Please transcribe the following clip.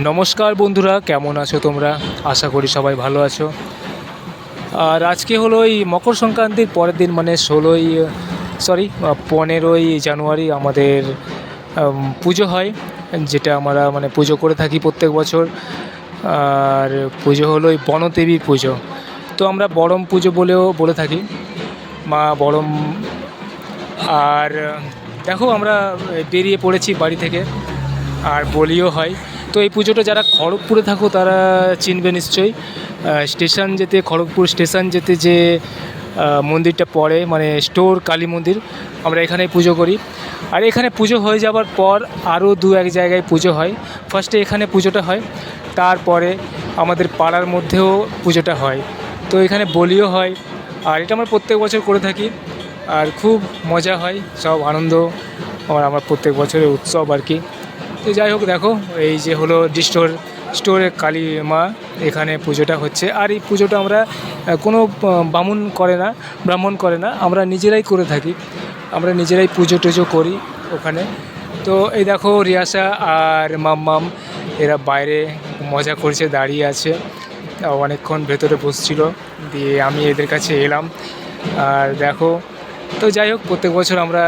নমস্কার বন্ধুরা, কেমন আছো তোমরা? আশা করি সবাই ভালো আছো। আর আজকে হলো এই মকর সংক্রান্তির পরের দিন, মানে 15ই জানুয়ারি আমাদের পুজো হয়, যেটা আমরা মানে পুজো করে থাকি প্রত্যেক বছর। আর পুজো হলো এই বনদেবীর পুজো, তো আমরা বড়ম পুজো বলেও বলে থাকি, মা বড়ম। আর দেখো, আমরা বেরিয়ে পড়েছি বাড়ি থেকে, আর বলিও হয়। তো এই পুজোটা যারা খড়গপুরে থাকো তারা চিনবে নিশ্চয়ই। খড়গপুর স্টেশন যেতে যে মন্দিরটা পড়ে, মানে স্টোর কালী মন্দির, আমরা এখানেই পুজো করি। আর এখানে পুজো হয়ে যাবার পর আরও দু এক জায়গায় পুজো হয়। ফার্স্টে এখানে পুজোটা হয়, তারপরে আমাদের পাড়ার মধ্যেও পুজোটা হয়। তো এখানে বলিও হয়, আর এটা আমরা প্রত্যেক বছর করে থাকি। আর খুব মজা হয়, সব আনন্দ, আমার প্রত্যেক বছরের উৎসব আর কি। তো যাই হোক, দেখো এই যে হলো স্টোরে কালী মা, এখানে পুজোটা হচ্ছে। আর এই পুজোটা আমরা কোনো ব্রাহ্মণ করে না, আমরা নিজেরাই করে থাকি। আমরা নিজেরাই পুজো টুজো করি ওখানে। তো এই দেখো, রিয়াসা আর মাম্মাম এরা বাইরে মজা করছে, দাঁড়িয়ে আছে। অনেকক্ষণ ভেতরে বসছিল, দিয়ে আমি এদের কাছে এলাম। আর দেখো, তো যাই হোক, প্রত্যেক বছর আমরা